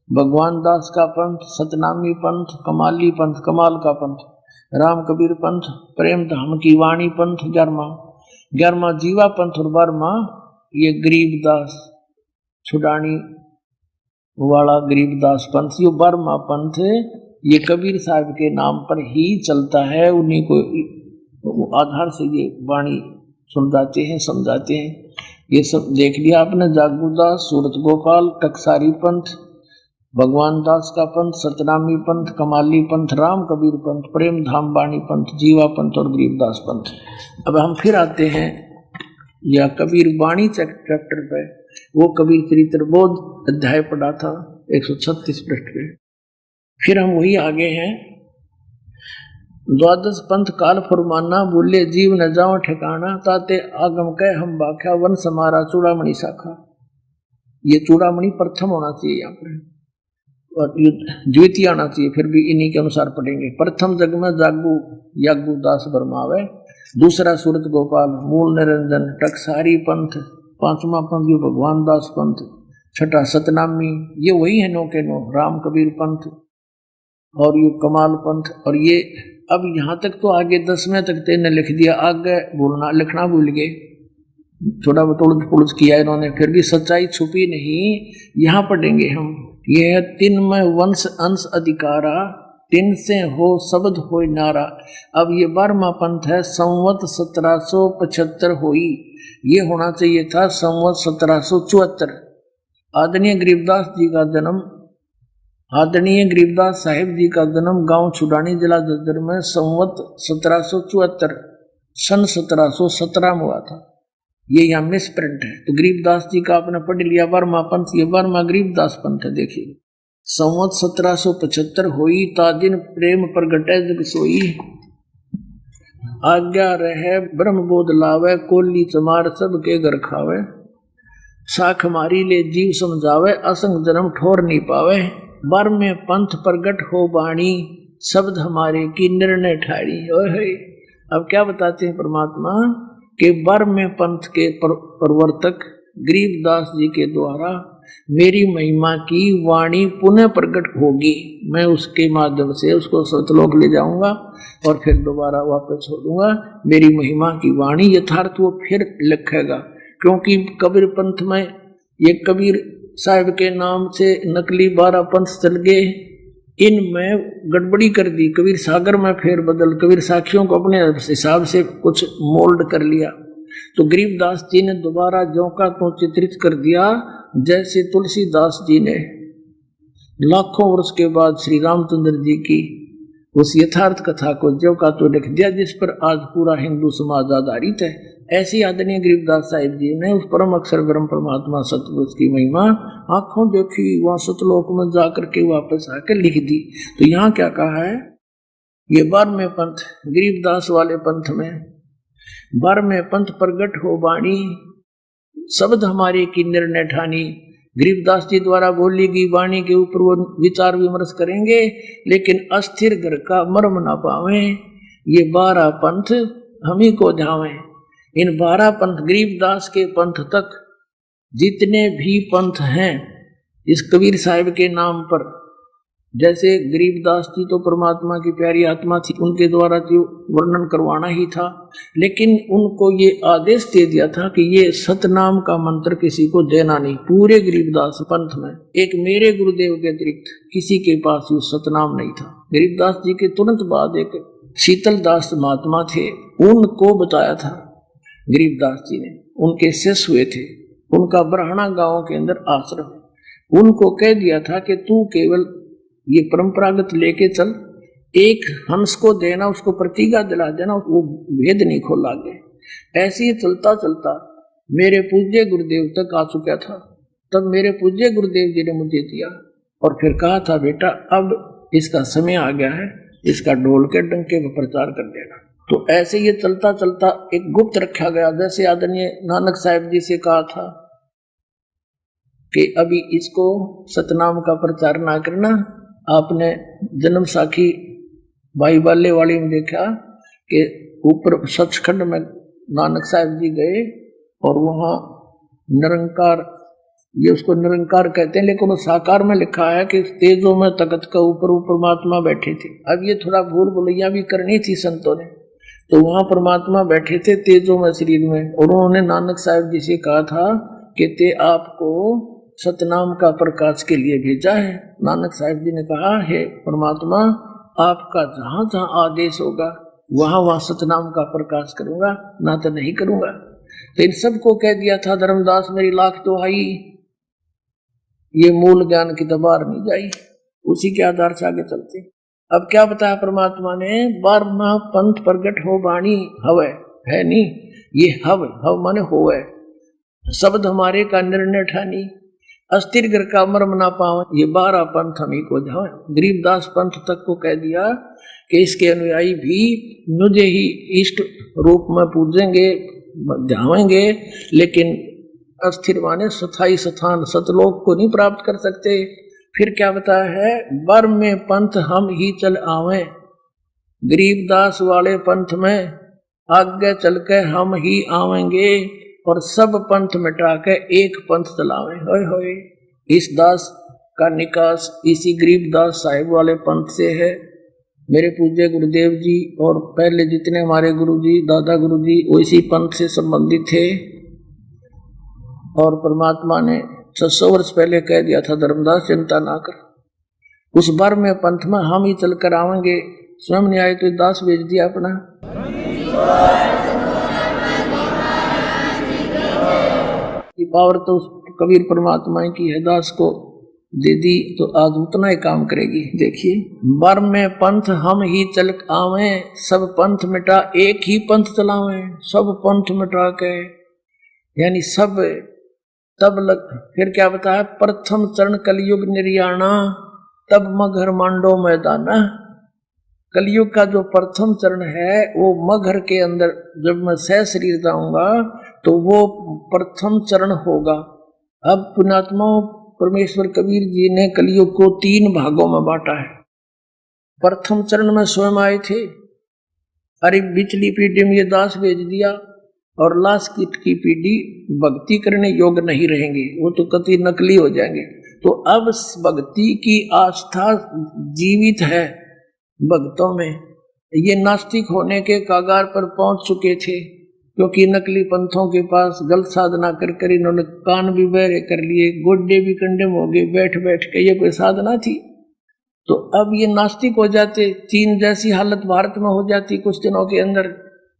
भगवान दास का पंथ, सतनामी पंथ, कमाली पंथ, कमाल का पंथ, राम कबीर पंथ, प्रेम धाम की वाणी पंथ, 11वां जीवा पंथ, और 12वां ये गरीबदास छुड़ानी वाला गरीबदास पंथ। ये 12वां पंथ ये कबीर साहब के नाम पर ही चलता है, उन्हीं को आधार से ये वाणी सुलझाते हैं, समझाते हैं। ये सब देख लिया आपने, जागुदास, सूरत गोपाल, टकसारी पंथ, भगवान दास का पंथ, सतनामी पंथ, कमाली पंथ, राम कबीर पंथ, प्रेम धाम वाणी पंथ, जीवा पंथ और गरीबदास पंथ। अब हम फिर आते हैं या कबीर वाणी चैप्टर पे, वो कबीर चरित्र बोध अध्याय पढ़ा था 136 पृष्ठ पे। फिर हम वही आगे हैं, द्वादश पंथ काल फुरमाना, भूले जीव न जाओ ठिकाना, ताते आगम कह हम बाख्या, वंश हमारा चूड़ामणि शाखा। ये चूड़ामणि प्रथम होना चाहिए यहाँ पर, और द्वितीय आना चाहिए, फिर भी इन्हीं के अनुसार पढ़ेंगे। प्रथम जग में जागू यागू दास बरमावे, दूसरा सूरत गोपाल, मूल निरंजन, टकसारी पंथ, 5वां पंथ ये भगवान दास पंथ, 6ठा सतनामी, ये वही है नो के नो, राम कबीर पंथ, और ये कमाल पंथ। और ये अब यहाँ तक तो आगे 10वें तक तेने लिख दिया, आगे बोलना लिखना भूल गए, थोड़ा बहुत पुलझ किया इन्होंने, फिर भी सच्चाई छुपी नहीं। यहाँ पढ़ेंगे हम, ये है 3 में वंश अंश अधिकारा, 3 से हो शब्द हो नारा। अब ये 12वां पंथ है, संवत 1775 होई, ये होना चाहिए था संवत 1774। आदरणीय गरीबदास जी का जन्म, आदरणीय गरीबदास साहिब जी का जन्म गांव छुड़ानी जिला जज्जर में संवत 1774 सन 1717 में हुआ था। ये यहाँ मिस प्रिंट है, तो गरीबदास जी का आपने पढ़ लिया 12वां पंथ, ये 12वां गरीबदास पंथ है। देखिए, संवत 1775 होई, ताजिन प्रेम प्रगटे जग सोई, आज्ञा रहे ब्रह्म बोध लावे, कोली चमार सबके घर खावे, साख मारी ले जीव समझावे, असंग जन्म ठोर नहीं पावे, 12वें पंथ प्रगट हो बाणी, शब्द हमारे की निर्णय ठाड़ी। अब क्या बताते हैं परमात्मा के 12वें पंथ के प्रवर्तक गरीबदास जी के द्वारा मेरी महिमा की वाणी पुनः प्रकट होगी, मैं उसके माध्यम से उसको सतलोक ले जाऊंगा और फिर दोबारा वापस छोड़ूंगा। मेरी महिमा की वाणी यथार्थ वो फिर लिखेगा, क्योंकि कबीर पंथ में ये कबीर साहिब के नाम से नकली 12 पंथ चल गए, इनमें गड़बड़ी कर दी, कबीर सागर में फेर बदल, कबीर साखियों को अपने हिसाब से कुछ मोल्ड कर लिया। तो गरीबदास जी ने दोबारा ज्यों का त्यों चित्रित कर दिया, जैसे तुलसीदास जी ने लाखों वर्ष के बाद श्री रामचंद्र जी की उस यथार्थ कथा को ज्यों का त्यों लिख दिया, जिस पर आज पूरा हिंदू समाज आधारित है। ऐसी आदरणीय गरीबदास साहिब जी ने उस परम अक्षर ब्रह्म परमात्मा सतपुरुष की महिमा आंखों देखी, वहां सतलोक में जाकर के वापस आकर लिख दी। तो यहाँ क्या कहा है, ये 12वें पंथ गरीबदास वाले पंथ में 12वें पंथ प्रगट हो वाणी, शब्द हमारे की निर्णय ठानी। गरीबदास जी द्वारा बोली गई वाणी के ऊपर वो विचार विमर्श करेंगे, लेकिन अस्थिर घर का मर्म ना पावे। ये 12 पंथ हम ही को ध्यावे। इन 12 पंथ गरीबदास के पंथ तक जितने भी पंथ हैं इस कबीर साहिब के नाम पर, जैसे गरीबदास जी तो परमात्मा की प्यारी आत्मा थी, उनके द्वारा जो वर्णन करवाना ही था, लेकिन उनको ये आदेश दे दिया था कि ये सतनाम का मंत्र किसी को देना नहीं। पूरे गरीबदास पंथ में एक मेरे गुरुदेव के अतिरिक्त किसी के पास ये सतनाम नहीं था। गरीबदास जी के तुरंत बाद एक शीतल दास महात्मा थे, उनको बताया था गरीबदास जी ने, उनके शिष्य हुए थे, उनका ब्राह्मणा गांव के अंदर आश्रम है। उनको कह दिया था कि तू केवल ये परंपरागत लेके चल, एक हंस को देना, उसको प्रतिज्ञा दिला देना, वो भेद नहीं खोला गया। ऐसे ही चलता चलता मेरे पूज्य गुरुदेव तक आ चुका था। तब मेरे पूज्य गुरुदेव जी ने मुझे दिया और फिर कहा था, बेटा अब इसका समय आ गया है, इसका ढोल के डंके पर प्रचार कर देना। तो ऐसे ये चलता चलता एक गुप्त रखा गया। जैसे आदरणीय नानक साहिब जी से कहा था कि अभी इसको सतनाम का प्रचार ना करना। आपने जन्म साखी भाई बाले वाली में देखा कि ऊपर सचखंड में नानक साहिब जी गए और वहाँ निरंकार, ये उसको निरंकार कहते हैं, लेकिन वो साकार में लिखा है कि तेजों में तख्त का ऊपर परमात्मा बैठे थे। अब ये थोड़ा भूल भुलैया भी करनी थी संतों ने, तो वहाँ परमात्मा बैठे थे तेजों में शरीर में, और उन्होंने नानक साहिब जी से कहा था कि ते आपको सतनाम का प्रकाश के लिए भेजा है। नानक साहिब जी ने कहा, हे परमात्मा, आपका जहां जहां आदेश होगा वहां वहां सतनाम का प्रकाश करूंगा, ना तो नहीं करूंगा। तो इन सबको कह दिया था, धर्मदास मेरी लाख दुहाई, ये मूल ज्ञान की दबार नहीं जाई। उसी के आधार से आगे चलते। अब क्या बताया परमात्मा ने, 12वां पंथ प्रगट हो वाणी हवे, है नहीं, ये हव माने होवे, शब्द हमारे का निर्णय ठानी, अस्थिर घर का मर्म ना पावे। ये 12 पंथ हम ही को जाए। गरीबदास पंथ तक को कह दिया कि इसके अनुयायी भी मुझे ही इष्ट रूप में पूजेंगे, ध्यावेंगे, लेकिन अस्थिर माने स्थायी स्थान सतलोक को नहीं प्राप्त कर सकते। फिर क्या बताया है, 12वें पंथ हम ही चल आवे। गरीबदास वाले पंथ में आगे चल के हम ही आवेंगे और सब पंथ मिटा के एक पंथ चलावे। होए होए, इस दास का निकास इसी गरीबदास साहिब वाले पंथ से है। मेरे पूज्य गुरुदेव जी और पहले जितने हमारे गुरु जी, दादा गुरु जी, वो इसी पंथ से संबंधित थे। और परमात्मा ने 600 वर्ष पहले कह दिया था, धर्मदास चिंता ना कर, उस 12वें पंथ में हम ही चलकर आवेंगे। स्वयं नहीं आए तो दास भेज दिया अपना। की पावर तो कबीर परमात्मा की है, दास को दे दी तो आज उतना ही काम करेगी। देखिए, 12वें पंथ हम ही चल आवे, सब पंथ मिटा एक ही पंथ चलावे। सब पंथ मिटा के यानी सब तब फिर क्या बताया, प्रथम चरण कलयुग निर्याणा, तब मगर मांडो मैदाना। कलयुग का जो प्रथम चरण है वो मगर के अंदर जब मैं सह शरीर जाऊंगा तो वो प्रथम चरण होगा। अब पुण्यात्माओं, परमेश्वर कबीर जी ने कलयुग को 3 भागों में बांटा है। प्रथम चरण में स्वयं आए थे, अरे बिचली पीढ़ी में ये दास भेज दिया, और लास्ट की पीढ़ी भक्ति करने योग्य नहीं रहेंगे, वो तो कति नकली हो जाएंगे। तो अब भक्ति की आस्था जीवित है भक्तों में। ये नास्तिक होने के कागार पर पहुंच चुके थे, क्योंकि नकली पंथों के पास गलत साधना कर इन्होंने कान भी बहरे कर लिए, गोड्डे भी कंडम हो गए बैठ बैठ के। ये कोई साधना थी? तो अब ये नास्तिक हो जाते। चीन जैसी हालत भारत में हो जाती कुछ दिनों के अंदर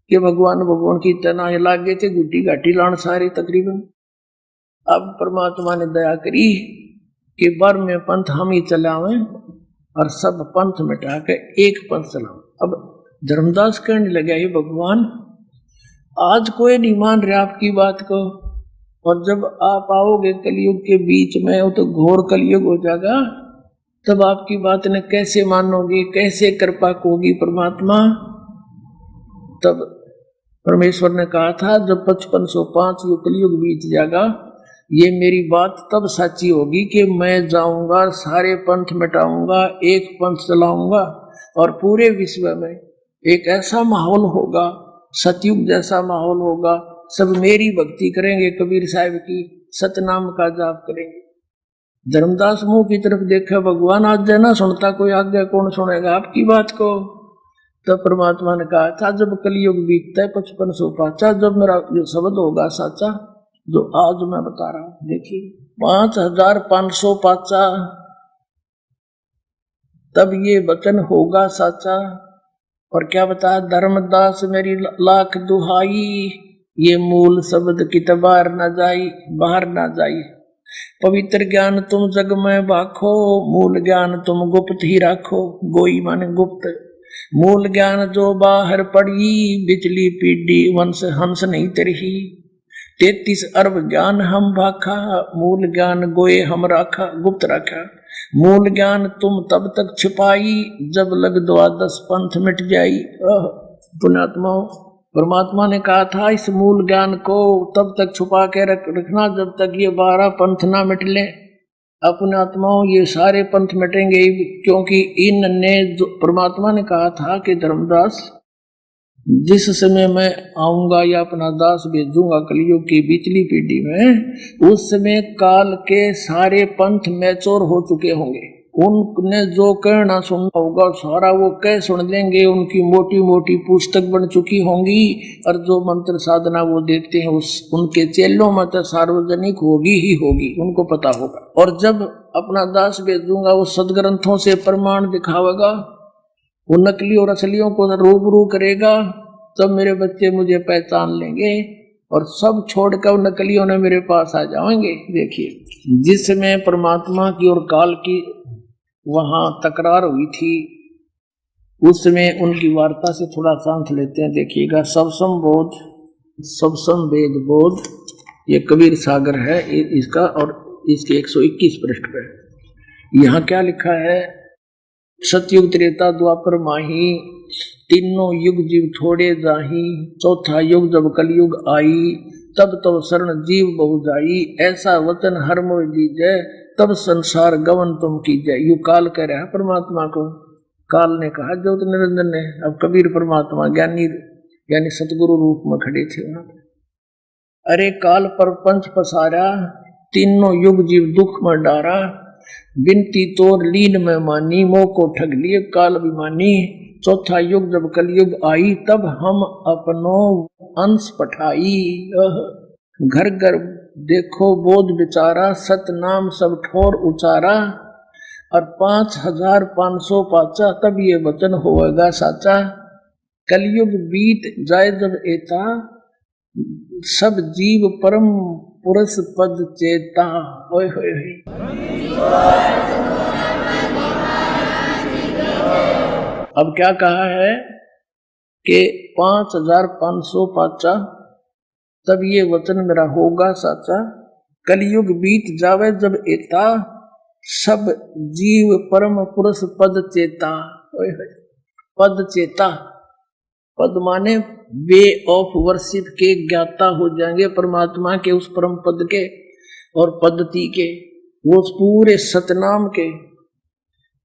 कि भगवान की तना लाग गए थे, गुड्डी घाटी लाण सारी तकरीबन। अब परमात्मा ने दया करी कि 12वें पंथ हम ही चलावे और सब पंथ मिटा के एक पंथ चलाओ। अब धर्मदास कहने लगे, हे भगवान, आज कोई नहीं मान रहा आपकी बात को, और जब आप आओगे कलयुग के बीच में वो तो घोर कलयुग हो जाएगा, तब आपकी बात ने कैसे मानोगे, कैसे कृपा होगी परमात्मा। तब परमेश्वर ने कहा था जब 5505 ये कलयुग बीत जाएगा, ये मेरी बात तब सच्ची होगी कि मैं जाऊंगा सारे पंथ मिटाऊंगा, एक पंथ चलाऊंगा और पूरे विश्व में एक ऐसा माहौल होगा, सतयुग जैसा माहौल होगा, सब मेरी भक्ति करेंगे, कबीर साहब की सतनाम का जाप करेंगे। धर्मदास मुंह की तरफ देखा, भगवान आज ना सुनता कोई आज्ञा कौन सुनेगा आपकी बात को। तो परमात्मा ने कहा था जब कलयुग बीतता है 5505, जब मेरा जो शब्द होगा साचा, जो आज मैं बता रहा हूं, देखिए 5505, तब ये वचन होगा साचा। और क्या बताया, धर्मदास मेरी लाख दुहाई, ये मूल शब्द की बाहर न जाई, बाहर ना जाई। पवित्र ज्ञान तुम जग में बाखो, मूल ज्ञान तुम गुप्त ही राखो। गोई माने गुप्त, मूल ज्ञान जो बाहर पड़ी, बिजली पीढ़ी वंश हंस नहीं तरही। 33 अरब ज्ञान हम भाखा, मूल ज्ञान गोए हम राखा, गुप्त रखा। मूल ज्ञान तुम तब तक छिपाई, जब लग 12 पंथ मिट जाई। पुण्यात्मा, परमात्मा ने कहा था इस मूल ज्ञान को तब तक छुपा के रखना जब तक ये 12 पंथ ना मिट ले। अपने आत्माओं ये सारे पंथ मिटेंगे, क्योंकि इनने परमात्मा ने कहा था कि धर्मदास जिस समय मैं आऊंगा या अपना दास भेजूंगा कलयुग की बीचली पीढ़ी में, उस समय काल के सारे पंथ मैच्योर हो चुके होंगे। उनने जो कहना सुनना होगा सारा वो कह सुन लेंगे, उनकी मोटी मोटी पुस्तक बन चुकी होंगी, और जो मंत्र साधना वो देखते हैं उनके चेलों में तो सार्वजनिक होगी ही होगी, उनको पता होगा। और जब अपना दास भेजूंगा वो सदग्रंथों से प्रमाण दिखावेगा, वो नकली और असलियों को रूबरू करेगा, तब मेरे बच्चे मुझे पहचान लेंगे और सब छोड़कर नकलियों ने मेरे पास आ जाएंगे। देखिए जिसमें परमात्मा की और काल की वहां तकरार हुई थी, उसमें उनकी वार्ता से थोड़ा शांत लेते हैं। देखिएगा, सबसम बोध, सबसम वेद बोध, ये कबीर सागर है इसका, और इसके 121 पृष्ठ पे यहाँ क्या लिखा है, सतयुग त्रेता द्वापर माही, तीनों युग जीव थोड़े जाही। चौथा युग जब कलयुग आई, तब तब शरण जीव बहु जाई। ऐसा वचन हर मोह दीजय, तब संसार गवन तुम कीजय। यू काल कह रहा है परमात्मा को, काल ने कहा ज्योत निरंजन ने। अब कबीर परमात्मा ज्ञानी यानी सतगुरु रूप में खड़े थे वहां। अरे काल पर पंच पसारा, तीनों युग जीव दुख में डारा। बिनती तोर लीन में मानी, मोह को ठग लिए काल अभिमानी। चौथा युग जब कलयुग आई, तब हम अपनो अंश पठाई। घर घर देखो बोध विचारा, सतनाम सब ठोर उचारा। और 5505 तब ये वचन होगा साचा। कलयुग बीत जाए जब एता, सब जीव परम पुरुष पद चेता। होय होय होय। अब क्या कहा है कि 5505 तब ये वचन मेरा होगा साचा। कलयुग बीत जावे जब एता, सब जीव परम पुरुष पद चेता। पद चेता, पद माने वे ऑफ वर्शिप के ज्ञाता हो जाएंगे परमात्मा के, उस परम पद के और पद्धति के, वो पूरे सतनाम के।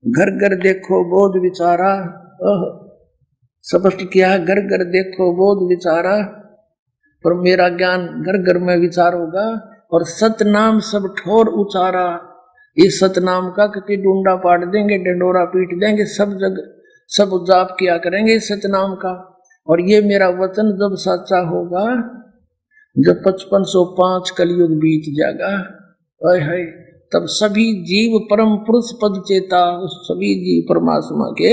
घर घर देखो बोध विचारा, स्पष्ट किया है, घर घर देखो बोध विचारा। पर मेरा ज्ञान घर घर में विचार होगा, और सतनाम सब ठोर उचारा। इस सतनाम का क्योंकि डूंडा पाट देंगे, डंडोरा पीट देंगे, सब जग सब जाप किया करेंगे सतनाम का। और ये मेरा वचन जब सच्चा होगा, जब 5505 कलयुग बीत जाएगा, है तब सभी जीव परम पुरुष पद चेता, उस सभी जीव परमात्मा के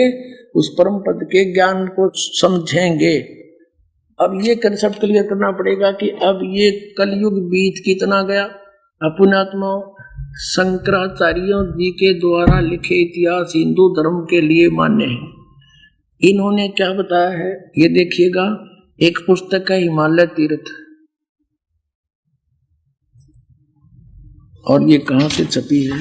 उस परम पद के ज्ञान को समझेंगे। अब ये कंसेप्ट क्लियर करना पड़ेगा कि अब ये कलयुग बीत कितना गया। अपुणात्मा शंकराचार्यों जी के द्वारा लिखे इतिहास हिंदू धर्म के लिए मान्य है। इन्होंने क्या बताया है ये देखिएगा एक पुस्तक है हिमालय तीर्थ, और ये कहां से छपी है?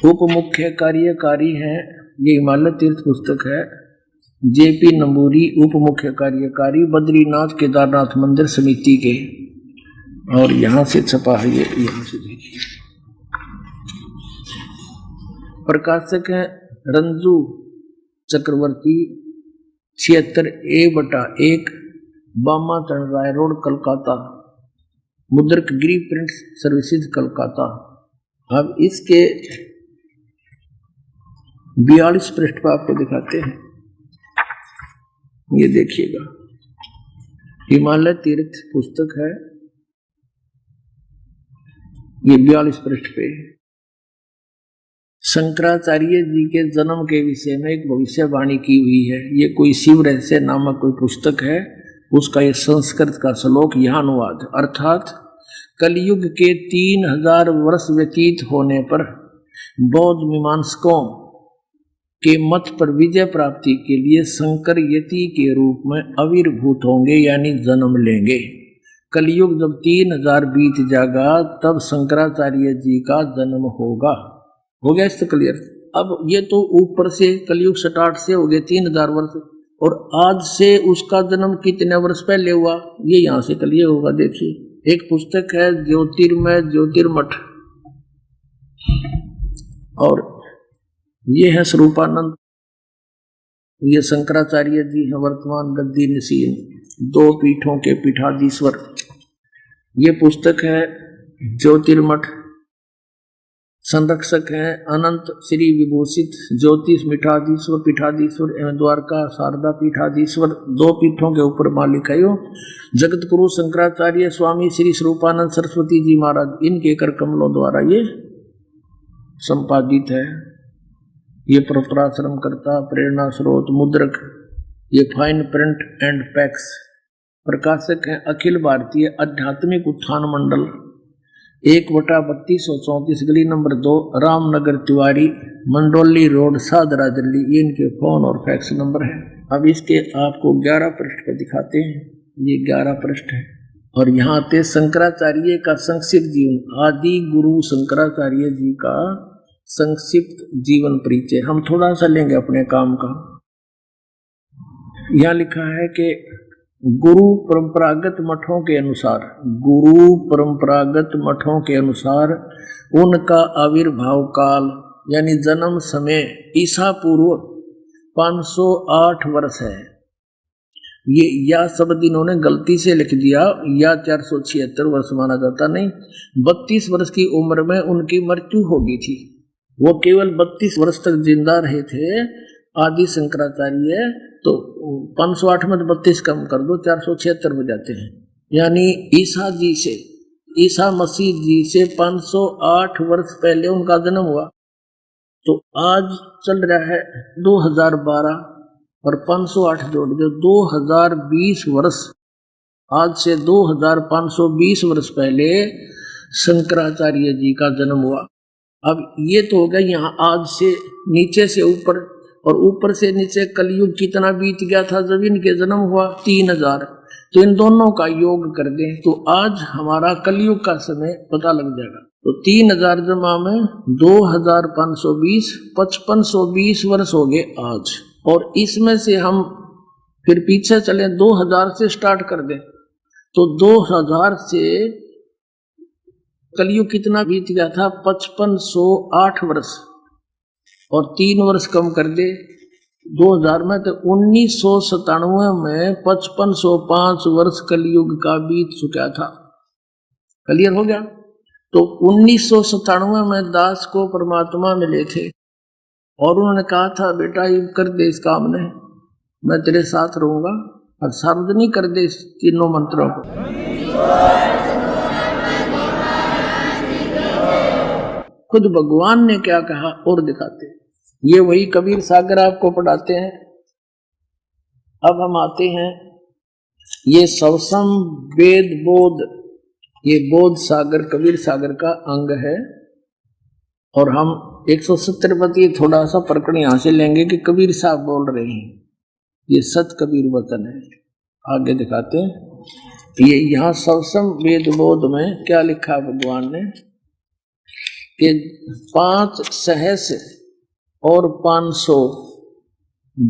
उप मुख्य कार्यकारी है, ये हिमालय तीर्थ पुस्तक है, जेपी नंबूरी उप मुख्य कार्यकारी बद्रीनाथ केदारनाथ मंदिर समिति के, और यहां से छपा है ये, यहां से देखिए। प्रकाशक है रंजू चक्रवर्ती, 76A/1 बामा राय रोड कलकत्ता, मुद्रक गिरी प्रिंट सर्विसेज कलकत्ता। अब इसके 42 पृष्ठ पर आपको दिखाते हैं, ये देखिएगा। हिमालय तीर्थ पुस्तक है, ये 42 पृष्ठ पे शंकराचार्य जी के जन्म के विषय में एक भविष्यवाणी की हुई है। ये कोई शिव रहस्य नामक कोई पुस्तक है, उसका ये संस्कृत का श्लोक यहाँ अनुवाद, अर्थात कलयुग के 3000 वर्ष व्यतीत होने पर बौद्ध मीमांसकों के मत पर विजय प्राप्ति के लिए शंकर यति के रूप में आविर्भूत होंगे, यानी जन्म लेंगे। कलयुग जब 3000 बीत जाएगा तब शंकराचार्य जी का जन्म होगा। हो गया इससे क्लियर? अब ये तो ऊपर से कलयुग स्टार्ट से हो गए 3000 वर्ष, और आज से उसका जन्म कितने वर्ष पहले हुआ ये यहां से क्लियर होगा। देखिए एक पुस्तक है ज्योतिर्मय ज्योतिर्मठ, और ये है स्वरूपानंद, ये शंकराचार्य जी हैं वर्तमान गद्दी नसीन, 2 पीठों के पीठाधीश्वर। ये पुस्तक है ज्योतिर्मठ, संरक्षक हैं अनंत श्री विभूषित ज्योतिष पीठाधीश्वर पीठाधीश्वर एवं द्वारका शारदा पीठाधीश्वर, 2 पीठों के ऊपर मालिक है यो जगत गुरु शंकराचार्य स्वामी श्री स्वरूपानंद सरस्वती जी महाराज, इनके कर कमलों द्वारा ये संपादित है। ये प्रपराश्रम करता, प्रेरणा स्रोत, मुद्रक, ये फाइन प्रिंट एंड पैक्स। प्रकाशक है अखिल भारतीय आध्यात्मिक उत्थान मंडल, 1/3234 गली नंबर 2 रामनगर तिवारी मंडोली रोड सादरा दिल्ली। ये इनके फोन और फैक्स नंबर है। अब इसके आपको 11 पृष्ठ पर दिखाते हैं, ये 11 पृष्ठ है, और यहाँ आते शंकराचार्य का संक्षिप्त जीवन, आदि गुरु शंकराचार्य जी का संक्षिप्त जीवन परिचय। हम थोड़ा सा लेंगे अपने काम का। यहाँ लिखा है कि गुरु परंपरागत मठों के अनुसार, गुरु परंपरागत मठों के अनुसार उनका आविर्भाव काल यानी जन्म समय ईसा पूर्व 508 वर्ष है। ये या शब्द इन्होंने गलती से लिख दिया, या 476 वर्ष माना जाता, नहीं, 32 वर्ष की उम्र में उनकी मृत्यु हो गई थी। वो केवल 32 वर्ष तक जिंदा रहे थे आदि शंकराचार्य। तो 508 में 32 कम कर दो, 476 हो जाते हैं। यानी ईसा मसीह जी से 508 वर्ष पहले उनका जन्म हुआ। तो आज चल रहा है 2012 और 508 जोड़ दो 2020 वर्ष। आज से 2520 वर्ष पहले शंकराचार्य जी का जन्म हुआ। अब ये तो हो गया यहाँ आज से नीचे से ऊपर, और ऊपर से नीचे कलयुग कितना बीत गया था जब इनके जन्म हुआ 3000। तो इन दोनों का योग कर दें तो आज हमारा कलयुग का समय पता लग जाएगा। तो 3000 जमा में 2520, 5520 वर्ष हो गए आज। और इसमें से हम फिर पीछे चले 2000 से स्टार्ट कर दें तो 2000 से कलयुग कितना बीत गया था 5508 वर्ष, और 3 वर्ष कम कर दे 2000 में तो 1997 में 5505 वर्ष कलयुग का बीत चुका था। क्लियर हो गया? तो 1997 में दास को परमात्मा मिले थे और उन्होंने कहा था बेटा ये कर दे इस काम ने, मैं तेरे साथ रहूंगा, और सार्वजनिक कर दे इस तीनों मंत्रों को। खुद भगवान ने क्या कहा और दिखाते हैं। ये वही कबीर सागर आपको पढ़ाते हैं। अब हम आते हैं ये सवसम वेद बोध, ये बोध सागर कबीर सागर का अंग है। और हम 170 पति थोड़ा सा प्रकरण यहां से लेंगे कि कबीर साहब बोल रहे हैं। ये सत कबीर वतन है। आगे दिखाते हैं। ये यहाँ सवसम वेद बोध में क्या लिखा भगवान ने कि 5 सहस और 500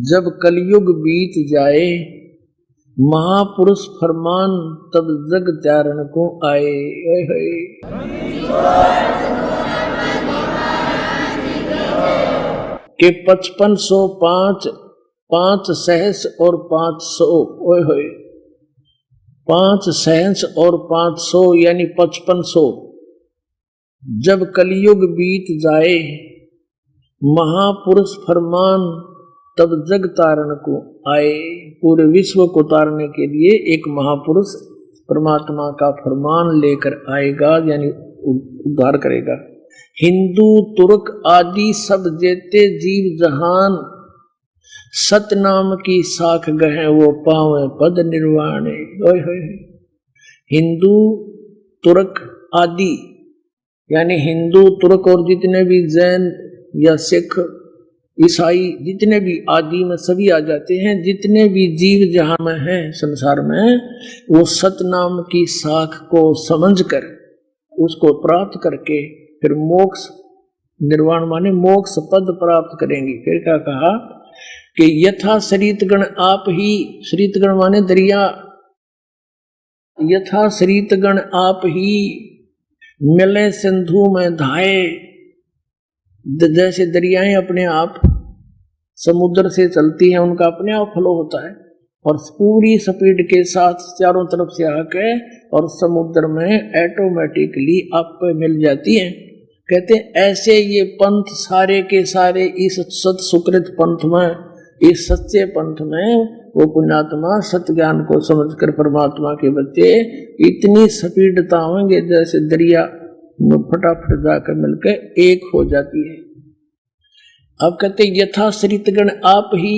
जब कलयुग बीत जाए, महापुरुष फरमान तब जग त्यारण को आए। के 5505 5 सहस और 500, ओए होए 5 सहस और 500 यानी 5500 जब कलयुग बीत जाए, महापुरुष फरमान तब जग तारण को आए। पूरे विश्व को तारने के लिए एक महापुरुष परमात्मा का फरमान लेकर आएगा, यानी उद्धार करेगा। हिंदू तुर्क आदि सब जेते जीव जहान, सतनाम की साख गहे वो पावे पद निर्वाणे। हिंदू तुर्क आदि यानी हिंदू तुर्क और जितने भी जैन या सिख ईसाई जितने भी आदि में सभी आ जाते हैं। जितने भी जीव जहां में हैं संसार में, वो सतनाम की साख को समझकर उसको प्राप्त करके फिर मोक्ष निर्वाण माने मोक्ष पद प्राप्त करेंगे। फिर क्या कहा कि यथा शरीतगण आप ही, शरीतगण माने दरिया, यथा शरीतगण आप ही मिले सिंधु में धाए। जैसे दरियाएं अपने आप समुद्र से चलती हैं, उनका अपने आप फ्लो होता है और पूरी स्पीड के साथ चारों तरफ से आके और समुद्र में ऑटोमेटिकली आप मिल जाती है। कहते हैं ऐसे ये पंथ सारे के सारे इस सत सुकृत पंथ में, इस सच्चे पंथ में वो पुण्यात्मा सत्य ज्ञान को समझकर परमात्मा के बच्चे इतनी स्पीडता होंगे जैसे दरिया में फटाफट जाकर मिलकर एक हो जाती है। अब कहते यथा श्रितगण आप ही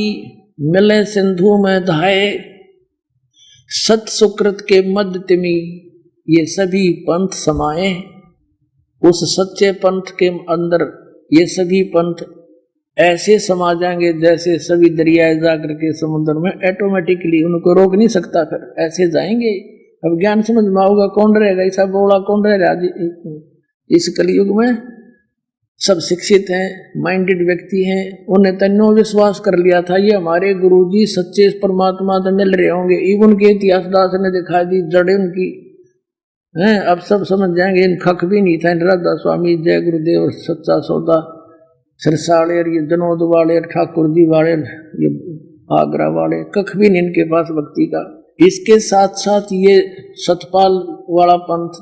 मिले सिंधु में धाये, सत सुकृत के मध्य तिमी ये सभी पंथ समाये। उस सच्चे पंथ के अंदर ये सभी पंथ ऐसे समा जाएंगे जैसे सभी दरियाए जाकर के समुद्र में ऑटोमेटिकली, उनको रोक नहीं सकता, फिर ऐसे जाएंगे। अब ज्ञान समझ में आओगा, कौन रहेगा ऐसा बोला, कौन रहेगा इस कलयुग में? सब शिक्षित हैं, माइंडेड व्यक्ति हैं, उन्हें तन्नो विश्वास कर लिया था ये हमारे गुरुजी सच्चे परमात्मा तो मिल रहे होंगे। इवन के इतिहास दास ने दिखा दी जड़े उनकी हैं, अब सब समझ जाएंगे। इन खक भी नहीं था, इन राधा स्वामी, जय गुरुदेव, सच्चा सौदा, सिरसाड़ेर, ये जनोद वाले, ठाकुर जी वाले, ये आगरा वाले, कख भी नहीं इनके पास भक्ति का। इसके साथ साथ ये सतपाल वाला पंथ,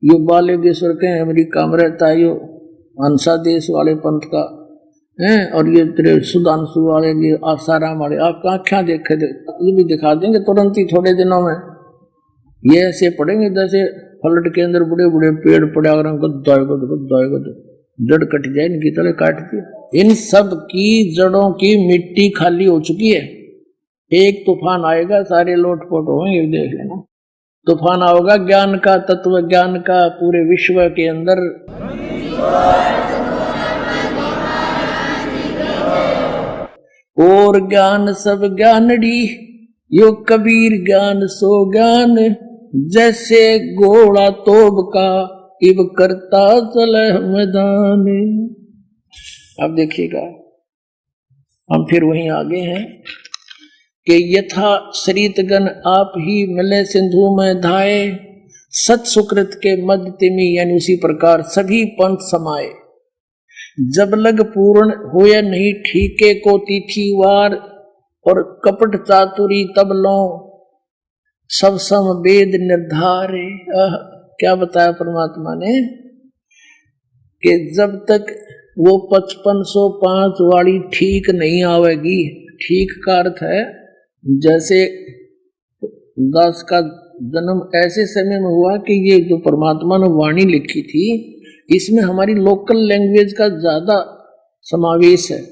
यो बालेश्वर के अमेरिका में रहता है, यो हंसा देश वाले पंथ का हैं, और ये तेरे सुधांशु वाले, ये आसाराम वाले, आप आँखें देखे ये भी दिखा देंगे तुरंत ही थोड़े दिनों में। ये ऐसे पड़ेंगे जैसे फ्लड के अंदर बड़े बड़े पेड़ पड़े और जड़ कट जाए, इनकी तरह काट दिया। इन सब की जड़ों की मिट्टी खाली हो चुकी है। एक तूफान आएगा, सारे लोटपोट होंगे, देख लेना। तूफान आओगा ज्ञान का, तत्व ज्ञान का, पूरे विश्व के अंदर। और ज्ञान सब ज्ञानड़ी, यो कबीर ज्ञान सो ज्ञान, जैसे घोड़ा तोब का इब करता चले मैदान। अब देखिएगा, हम फिर वहीं आगे हैं कि यथा शरीतगण आप ही मिले सिंधु में धाये, सत सुकृत के मध्य तिमी यानी उसी प्रकार सभी पंथ समाये। जब लग पूर्ण होए नहीं ठीके को तिथिवार, और कपट चातुरी तब लो सब सम वेद निर्धारे। क्या बताया परमात्मा ने कि जब तक वो 5505 वाली ठीक नहीं आवेगी। ठीक का अर्थ है जैसे दास का जन्म ऐसे समय में हुआ कि ये जो परमात्मा ने वाणी लिखी थी इसमें हमारी लोकल लैंग्वेज का ज्यादा समावेश है।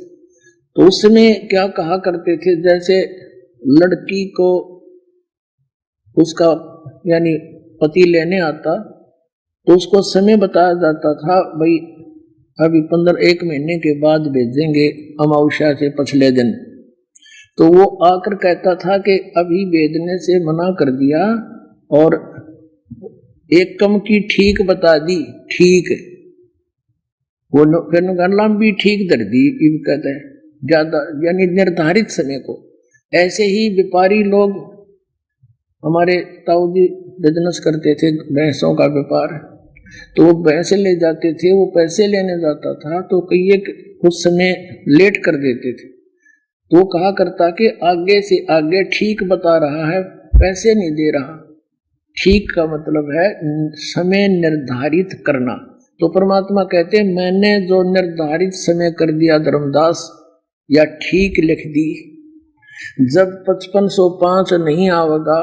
तो उसमें क्या कहा करते थे, जैसे लड़की को उसका यानी पति लेने आता तो उसको समय बताया जाता था, भाई अभी 15-1 महीने के बाद भेजेंगे, अमावस्या से पिछले दिन। तो वो आकर कहता था कि अभी वेदने से मना कर दिया और एक कम की ठीक बता दी, ठीक वो लंबी ठीक दर दी कहते हैं ज्यादा, यानी निर्धारित समय को। ऐसे ही व्यापारी लोग हमारे ताऊ जी बिजनेस करते थे, भैंसों का व्यापार, तो वो भैंसे ले जाते थे, वो पैसे लेने जाता था तो कई एक कुछ समय लेट कर देते थे, तो कहा करता कि आगे से आगे ठीक बता रहा है, पैसे नहीं दे रहा। ठीक का मतलब है समय निर्धारित करना। तो परमात्मा कहते हैं मैंने जो निर्धारित समय कर दिया धर्मदास, या ठीक लिख दी, जब 5505 नहीं आवेगा,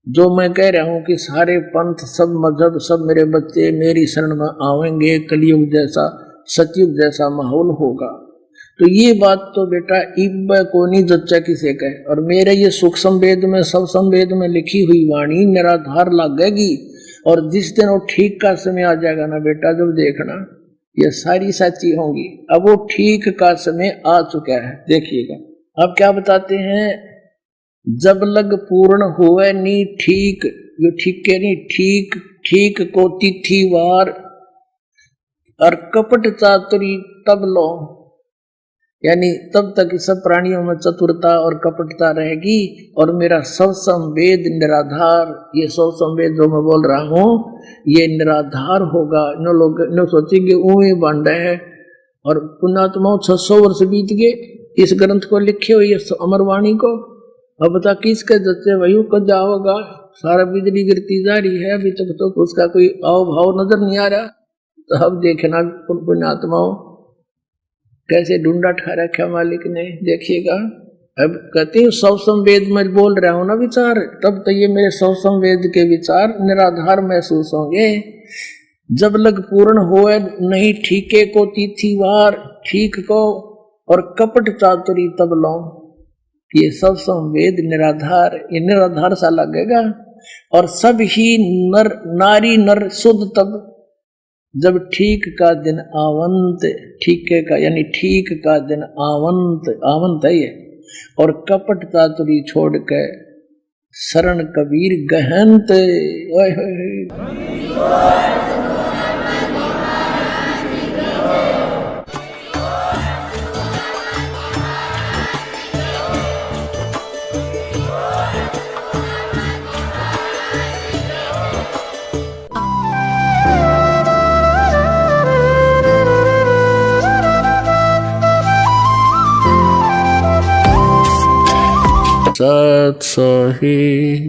जो मैं कह रहा हूं कि सारे पंथ सब मजहब सब मेरे बच्चे मेरी शरण में आवेंगे, कलयुग जैसा सतयुग जैसा माहौल होगा, तो ये बात तो बेटा इब को नहीं जच्चा किसे कहे। और मेरे ये सुख संवेद में सब संवेद में लिखी हुई वाणी निराधार लगेगी, और जिस दिन वो ठीक का समय आ जाएगा ना बेटा, जब देखना ये सारी सच्ची होंगी। अब वो ठीक का समय आ चुका है, देखिएगा। अब क्या बताते हैं, जब लग पूर्ण हुए नी ठीक, जो ठीक के नहीं ठीक, ठीक को तिथि वार और कपट चातुरी तब लो, यानी तब तक सब प्राणियों में चतुरता और कपटता रहेगी, और मेरा सब संवेद निराधार, ये सब संवेद जो मैं बोल रहा हूं ये निराधार होगा। इन लोग न सोचेंगे ऊँए बांधा है, और पुण्यात्माओं 600 वर्ष बीत गए इस ग्रंथ को लिखे हुए अमरवाणी को। अब बता किसके जच्चे वही को जाओगा, सारा बिजली गिरती जा रही है, अभी तक तो उसका कोई आव भाव नजर नहीं आ रहा। तो अब देखना पुण्यात्माओं कैसे ढूंढा ठा रखा मालिक ने, देखिएगा। अब कहते हैं सौ संवेद में बोल रहा हूं ना विचार, तब तो ये मेरे सौ संवेद के विचार निराधार महसूस होंगे। जब लग पूर्ण होए नहीं ठीके को तिथिवार, ठीक को और कपट चातुरी तब लो, ये सब संवेद निराधार, ये निराधार सा लगेगा। और सब ही नर नारी नर शुद्ध तब, जब ठीक का दिन आवंत, ठीके का यानी ठीक का दिन आवंत, आवंत है ये, और कपट चातुरी छोड़ के शरण कबीर गहनत। ओए होए सत सही।